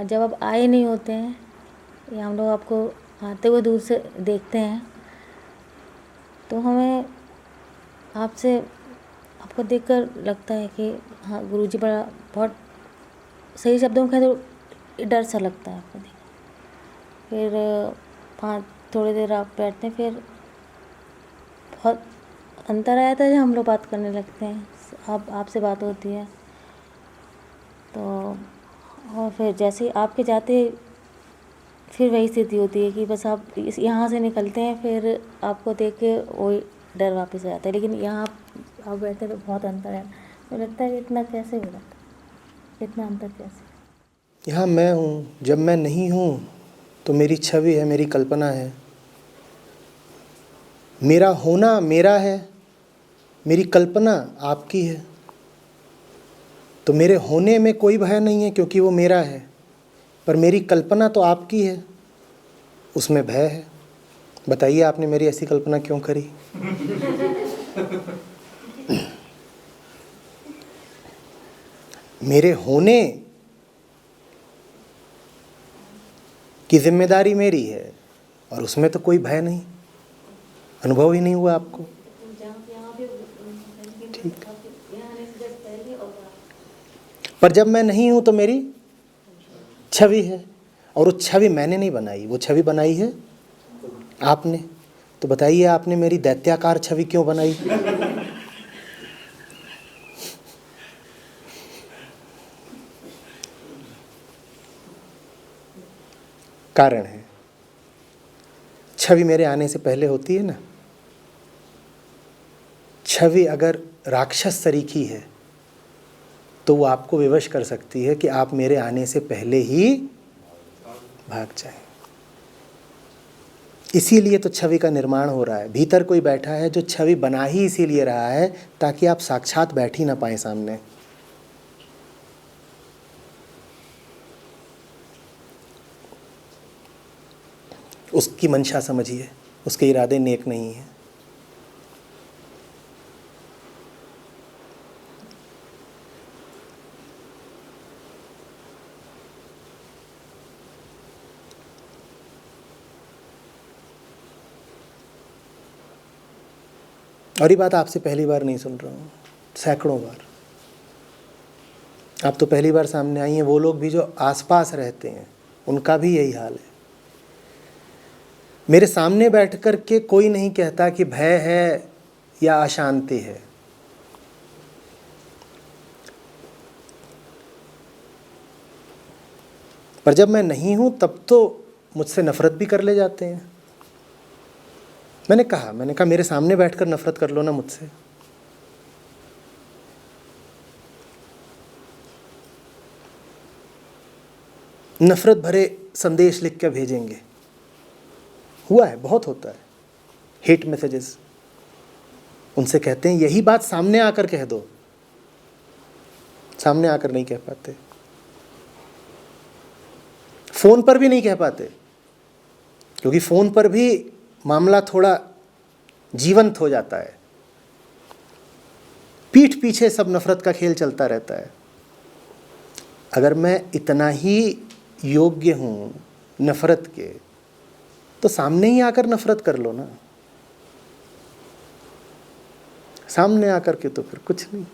जब आप आए नहीं होते हैं या हम लोग आपको आते हुए दूर से देखते हैं तो हमें आपसे आपको देखकर लगता है कि हाँ गुरुजी बड़ा बहुत सही शब्दों में कहें तो डर सा लगता है आपको देख। फिर थोड़ी देर आप बैठते हैं, फिर बहुत अंतर आया था जब हम लोग बात करने लगते हैं, आपसे बात होती है तो। और फिर जैसे ही आपके जाते फिर वही स्थिति होती है कि बस आप यहाँ से निकलते हैं, फिर आपको देख के वही डर वापस आ जाता है। लेकिन यहाँ आप बैठते तो बहुत अंतर है, मुझे लगता है इतना कैसे हो जाता है, इतना अंतर कैसे। यहाँ मैं हूँ, जब मैं नहीं हूँ तो मेरी छवि है, मेरी कल्पना है। मेरा होना मेरा है, मेरी कल्पना आपकी है। तो मेरे होने में कोई भय नहीं है क्योंकि वो मेरा है, पर मेरी कल्पना तो आपकी है, उसमें भय है। बताइए आपने मेरी ऐसी कल्पना क्यों करी? मेरे होने की जिम्मेदारी मेरी है और उसमें तो कोई भय नहीं, अनुभव ही नहीं हुआ आपको। ठीक, पर जब मैं नहीं हूं तो मेरी छवि है, और वो छवि मैंने नहीं बनाई, वो छवि बनाई है आपने। तो बताइए आपने मेरी दैत्याकार छवि क्यों बनाई? कारण है, छवि मेरे आने से पहले होती है ना। छवि अगर राक्षस सरीखी है तो वो आपको विवश कर सकती है कि आप मेरे आने से पहले ही भाग जाएं। इसीलिए तो छवि का निर्माण हो रहा है। भीतर कोई बैठा है जो छवि बना ही इसीलिए रहा है ताकि आप साक्षात बैठ ही ना पाए सामने। उसकी मंशा समझिए, उसके इरादे नेक नहीं है। और ये बात आपसे पहली बार नहीं सुन रहा हूँ, सैकड़ों बार। आप तो पहली बार सामने आई हैं। वो लोग भी जो आसपास रहते हैं उनका भी यही हाल है। मेरे सामने बैठ कर के कोई नहीं कहता कि भय है या अशांति है। पर जब मैं नहीं हूं तब तो मुझसे नफरत भी कर ले जाते हैं। मैंने कहा मेरे सामने बैठकर नफरत कर लो ना मुझसे। नफरत भरे संदेश लिख के भेजेंगे। हुआ है, बहुत होता है, हेट मैसेजेस। उनसे कहते हैं यही बात सामने आकर कह दो। सामने आकर नहीं कह पाते, फोन पर भी नहीं कह पाते, क्योंकि फोन पर भी मामला थोड़ा जीवंत हो जाता है। पीठ पीछे सब नफरत का खेल चलता रहता है। अगर मैं इतना ही योग्य हूं नफरत के, तो सामने ही आकर नफरत कर लो ना। सामने आकर के तो फिर कुछ नहीं।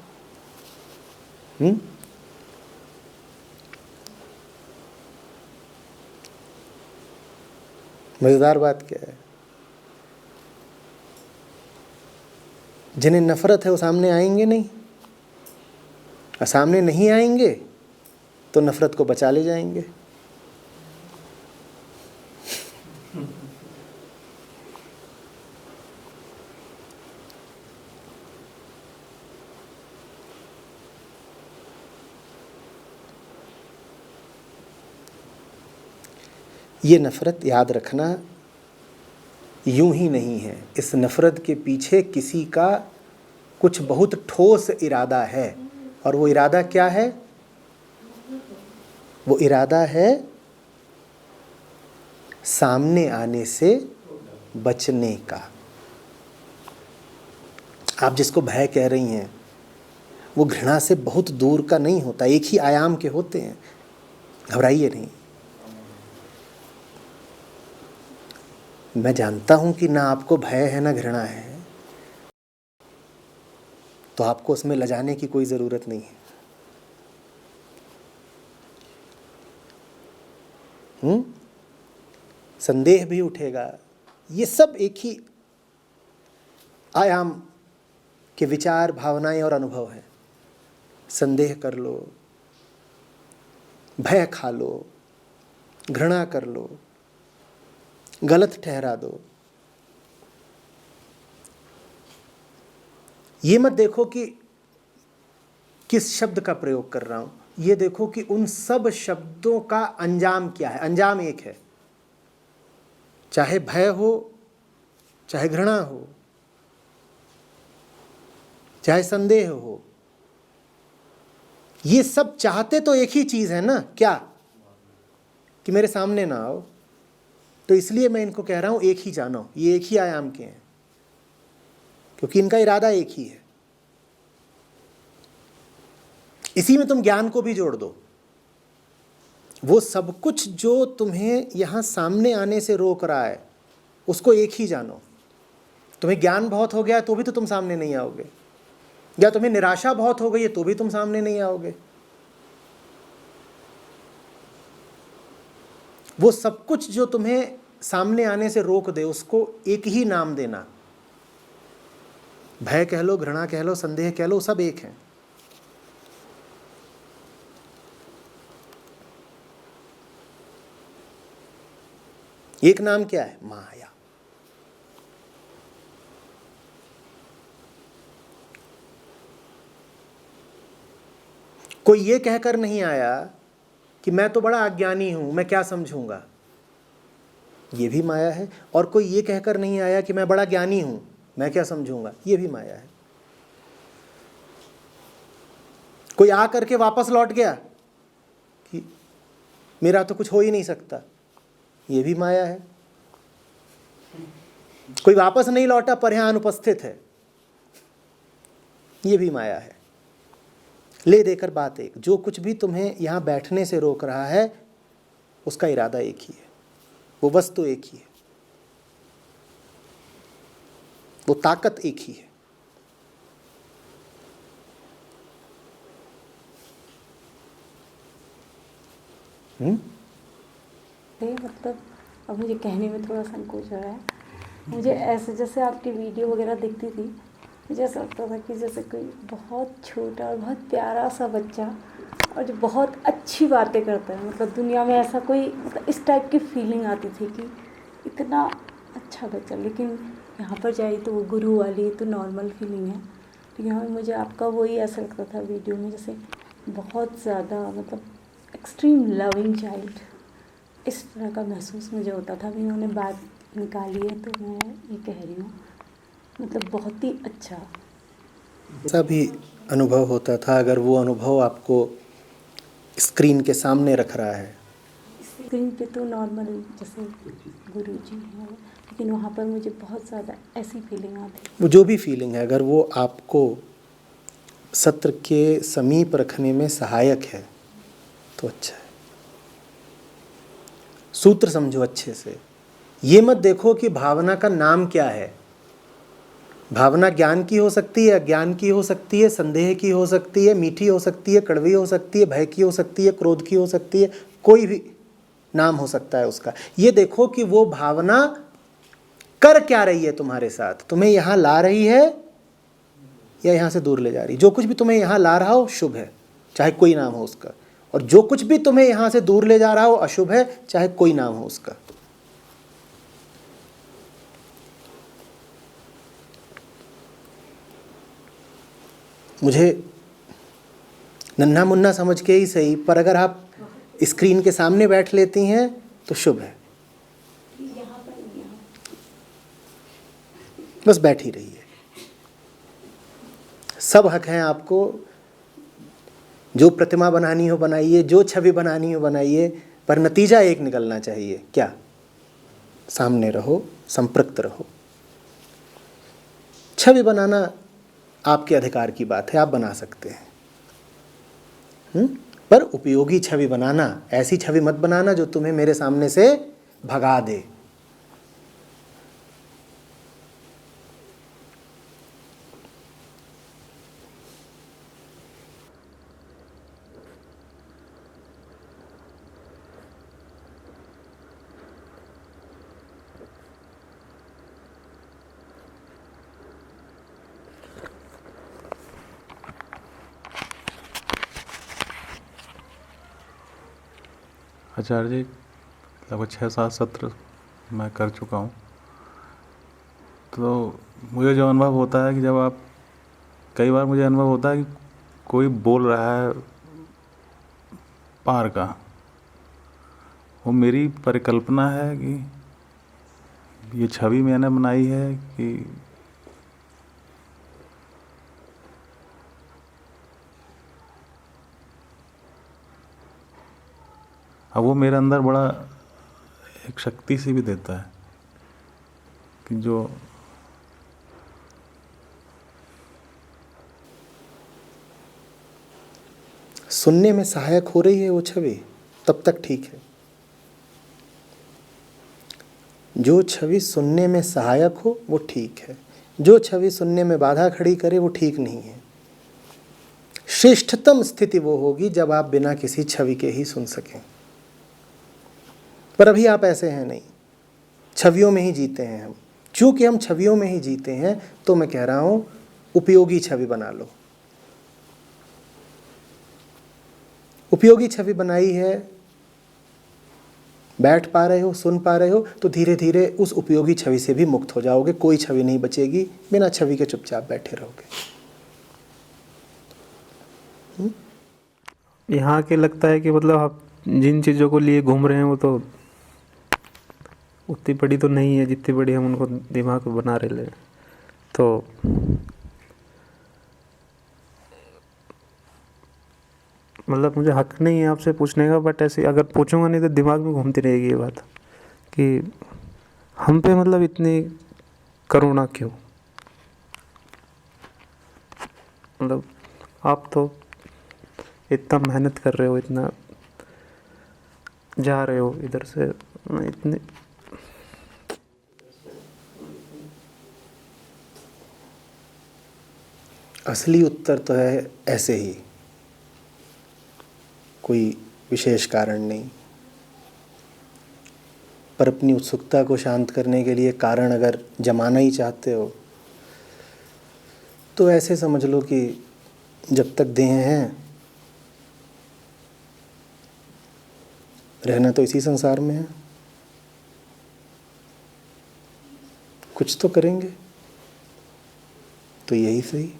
मजेदार बात क्या है, जिन्हें नफरत है वो सामने आएंगे नहीं, और सामने नहीं आएंगे तो नफरत को बचा ले जाएंगे। ये नफरत, याद रखना, यूं ही नहीं है। इस नफरत के पीछे किसी का कुछ बहुत ठोस इरादा है। और वो इरादा क्या है? वो इरादा है सामने आने से बचने का। आप जिसको भय कह रही हैं वो घृणा से बहुत दूर का नहीं होता, एक ही आयाम के होते हैं। घबराइए नहीं। मैं जानता हूं कि ना आपको भय है ना घृणा है, तो आपको उसमें लजाने की कोई ज़रूरत नहीं है। संदेह भी उठेगा, ये सब एक ही आयाम के विचार, भावनाएं और अनुभव है। संदेह कर लो, भय खा लो, घृणा कर लो, गलत ठहरा दो। ये मत देखो कि किस शब्द का प्रयोग कर रहा हूं, ये देखो कि उन सब शब्दों का अंजाम क्या है। अंजाम एक है, चाहे भय हो, चाहे घृणा हो, चाहे संदेह हो, ये सब चाहते तो एक ही चीज है ना, क्या? कि मेरे सामने ना आओ। तो इसलिए मैं इनको कह रहा हूं एक ही जानो, ये एक ही आयाम के हैं, क्योंकि इनका इरादा एक ही है। इसी में तुम ज्ञान को भी जोड़ दो। वो सब कुछ जो तुम्हें यहां सामने आने से रोक रहा है, उसको एक ही जानो। तुम्हें ज्ञान बहुत हो गया तो भी तो तुम सामने नहीं आओगे, या तुम्हें निराशा बहुत हो गई है तो भी तुम सामने नहीं आओगे। वो सब कुछ जो तुम्हें सामने आने से रोक दे, उसको एक ही नाम देना। भय कह लो, घृणा कह लो, संदेह कह लो, सब एक है। एक नाम क्या है? माया। कोई ये कहकर नहीं आया कि मैं तो बड़ा अज्ञानी हूं, मैं क्या समझूंगा, ये भी माया है। और कोई ये कहकर नहीं आया कि मैं बड़ा ज्ञानी हूं, मैं क्या समझूंगा, ये भी माया है। कोई आ करके वापस लौट गया कि मेरा तो कुछ हो ही नहीं सकता, ये भी माया है। कोई वापस नहीं लौटा पर यहां अनुपस्थित है, ये भी माया है। ले देकर बात एक, जो कुछ भी तुम्हें यहां बैठने से रोक रहा है, उसका इरादा एक ही है, वो वस्तु एक ही है, वो ताकत एक ही है। मतलब अब मुझे कहने में थोड़ा संकोच हो रहा है। मुझे ऐसे जैसे आपकी वीडियो वगैरह दिखती थी, मुझे ऐसा लगता था कि जैसे कोई बहुत छोटा और बहुत प्यारा सा बच्चा, और जो बहुत अच्छी बातें करता है, मतलब दुनिया में ऐसा कोई, मतलब इस टाइप की फीलिंग आती थी कि इतना अच्छा बच्चा। लेकिन यहाँ पर जाए तो वो गुरु वाली तो नॉर्मल फीलिंग है। तो यहाँ मुझे आपका वही ऐसा लगता था वीडियो में, जैसे बहुत ज़्यादा मतलब एक्सट्रीम लविंग चाइल्ड, इस तरह का महसूस मुझे होता था। अभी उन्होंने बात निकाली है तो मैं ये कह रही हूँ, मतलब बहुत ही अच्छा ऐसा भी अनुभव होता था। अगर वो अनुभव आपको स्क्रीन के सामने रख रहा है, स्क्रीन पे तो नॉर्मल जैसे गुरुजी हैं, लेकिन वहाँ पर मुझे बहुत ज़्यादा ऐसी फीलिंग आती है। वो जो भी फीलिंग है, अगर वो आपको सत्र के समीप रखने में सहायक है तो अच्छा है। सूत्र समझो अच्छे से। ये मत देखो कि भावना का नाम क्या है। भावना ज्ञान की हो सकती है, अज्ञान की हो सकती है, संदेह की हो सकती है, मीठी हो सकती है, कड़वी हो सकती है, भय की हो सकती है, क्रोध की हो सकती है, कोई भी नाम हो सकता है उसका। ये देखो कि वो भावना कर क्या रही है तुम्हारे साथ, तुम्हें यहाँ ला रही है या यहाँ से दूर ले जा रही। जो कुछ भी तुम्हें यहाँ ला रहा हो शुभ है, चाहे कोई नाम हो उसका, और जो कुछ भी तुम्हें यहाँ से दूर ले जा रहा हो अशुभ है, चाहे कोई नाम हो उसका। मुझे नन्हा मुन्ना समझ के ही सही, पर अगर आप स्क्रीन के सामने बैठ लेती हैं तो शुभ है। बस बैठी रहिए, सब हक हैं आपको। जो प्रतिमा बनानी हो बनाइए, जो छवि बनानी हो बनाइए, पर नतीजा एक निकलना चाहिए। क्या? सामने रहो, संपृक्त रहो। छवि बनाना आपके अधिकार की बात है, आप बना सकते हैं। पर उपयोगी छवि बनाना, ऐसी छवि मत बनाना जो तुम्हें मेरे सामने से भगा दे। आचार्य जी लगभग 6-7 सत्र मैं कर चुका हूँ। तो मुझे जो अनुभव होता है कि जब आप, कई बार मुझे अनुभव होता है कि कोई बोल रहा है पार का, वो मेरी परिकल्पना है कि ये छवि मैंने बनाई है कि अब वो मेरे अंदर बड़ा एक शक्ति सी भी देता है कि जो सुनने में सहायक हो रही है वो छवि, तब तक ठीक है। जो छवि सुनने में सहायक हो वो ठीक है, जो छवि सुनने में बाधा खड़ी करे वो ठीक नहीं है। श्रेष्ठतम स्थिति वो होगी जब आप बिना किसी छवि के ही सुन सकें, पर अभी आप ऐसे हैं नहीं, छवियों में ही जीते हैं हम। चूंकि हम छवियों में ही जीते हैं तो मैं कह रहा हूं उपयोगी छवि बना लो। उपयोगी छवि बनाई है, बैठ पा रहे हो, सुन पा रहे हो, तो धीरे धीरे उस उपयोगी छवि से भी मुक्त हो जाओगे। कोई छवि नहीं बचेगी, बिना छवि के चुपचाप बैठे रहोगे। यहाँ के लगता है कि मतलब आप जिन चीज़ों को लिए घूम रहे हैं वो तो उतनी बड़ी तो नहीं है जितनी बड़ी हम उनको दिमाग में बना रहे हैं। तो मतलब मुझे हक नहीं है आपसे पूछने का, बट ऐसे अगर पूछूंगा नहीं तो दिमाग में घूमती रहेगी ये बात कि हम पे मतलब इतनी करुणा क्यों। मतलब आप तो इतना मेहनत कर रहे हो, इतना जा रहे हो इधर से, इतने असली उत्तर तो है ऐसे ही, कोई विशेष कारण नहीं। पर अपनी उत्सुकता को शांत करने के लिए कारण अगर जमाना ही चाहते हो तो ऐसे समझ लो कि जब तक देह हैं रहना तो इसी संसार में है, कुछ तो करेंगे, तो यही सही।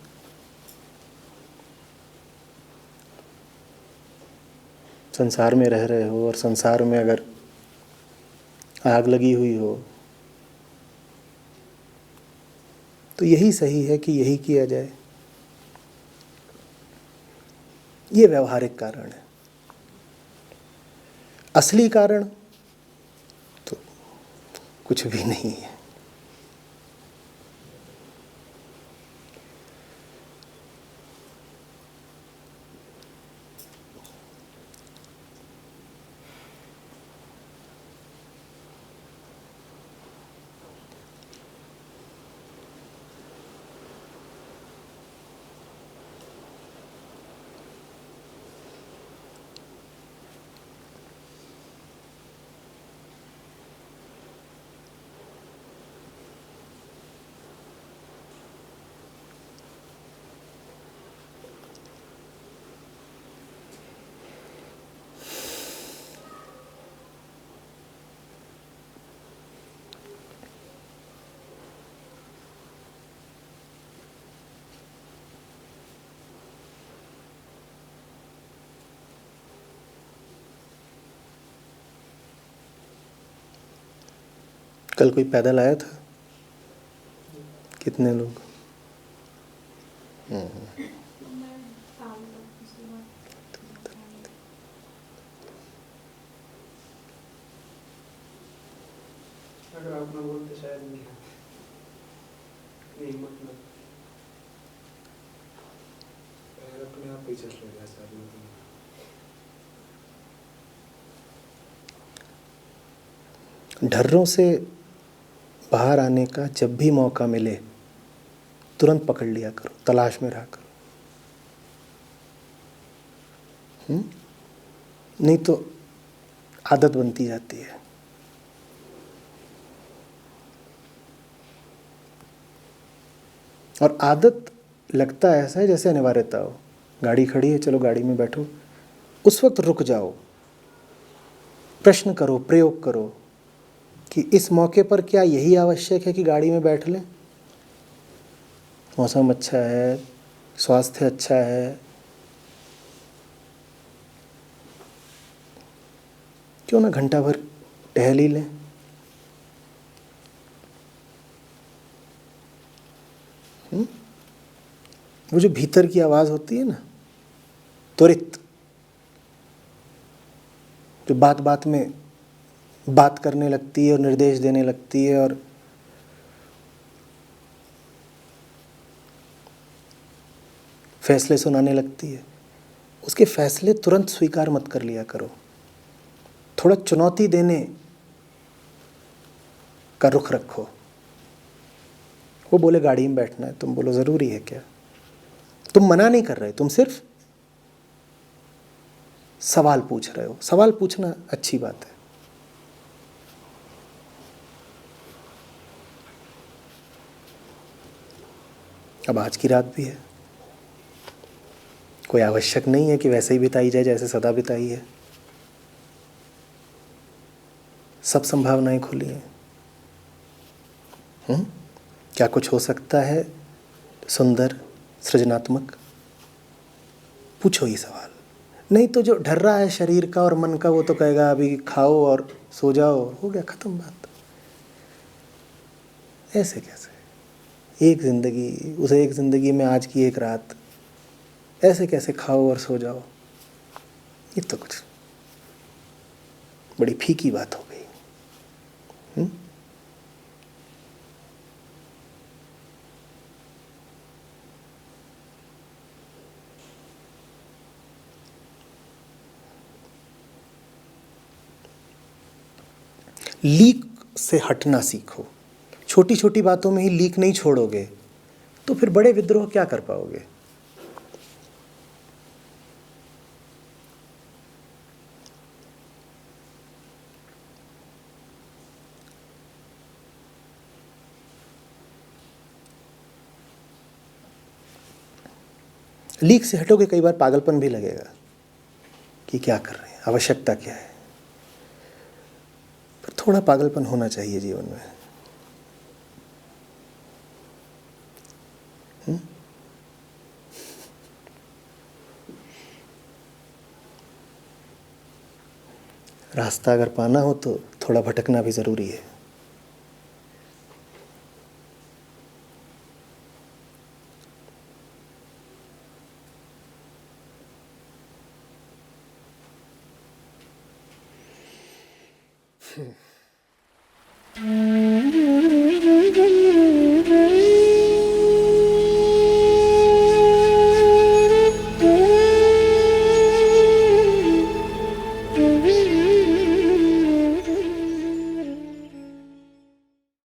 संसार में रह रहे हो और संसार में अगर आग लगी हुई हो तो यही सही है कि यही किया जाए। ये व्यवहारिक कारण है। असली कारण तो कुछ भी नहीं है। कल कोई पैदल आया था? कितने लोग? अगर आप ना बोलते शायद नहीं हिम्मत ना, पैर अपने आप ही चल रहे हैं सारी। ढर्रों से बाहर आने का जब भी मौका मिले तुरंत पकड़ लिया करो, तलाश में रहा करो। नहीं तो आदत बनती जाती है। और आदत लगता ऐसा है जैसे अनिवार्यता हो। गाड़ी खड़ी है, चलो गाड़ी में बैठो, उस वक्त रुक जाओ, प्रश्न करो, प्रयोग करो कि इस मौके पर क्या यही आवश्यक है कि गाड़ी में बैठ लें? मौसम अच्छा है, स्वास्थ्य अच्छा है, क्यों ना घंटा भर टहल ही लें। वो जो भीतर की आवाज़ होती है ना, त्वरित, जो बात बात में बात करने लगती है और निर्देश देने लगती है और फैसले सुनाने लगती है, उसके फैसले तुरंत स्वीकार मत कर लिया करो। थोड़ा चुनौती देने का रुख रखो। वो बोले गाड़ी में बैठना है, तुम बोलो ज़रूरी है क्या? तुम मना नहीं कर रहे, तुम सिर्फ सवाल पूछ रहे हो। सवाल पूछना अच्छी बात है। अब आज की रात भी है, कोई आवश्यक नहीं है कि वैसे ही बिताई जाए जैसे सदा बिताई है। सब संभावनाएं खुली हैं। क्या कुछ हो सकता है सुंदर, सृजनात्मक? पूछो ये सवाल। नहीं तो जो डर रहा है शरीर का और मन का, वो तो कहेगा अभी खाओ और सो जाओ, हो गया, खत्म बात। ऐसे कैसे? एक ज़िंदगी, उस एक ज़िंदगी में आज की एक रात, ऐसे कैसे खाओ और सो जाओ? ये तो कुछ बड़ी फीकी बात हो गई। लीक से हटना सीखो। छोटी छोटी बातों में ही लीक नहीं छोड़ोगे तो फिर बड़े विद्रोह क्या कर पाओगे? लीक से हटोगे, कई बार पागलपन भी लगेगा कि क्या कर रहे हैं, आवश्यकता क्या है। पर थोड़ा पागलपन होना चाहिए जीवन में। रास्ता अगर पाना हो तो थोड़ा भटकना भी ज़रूरी है।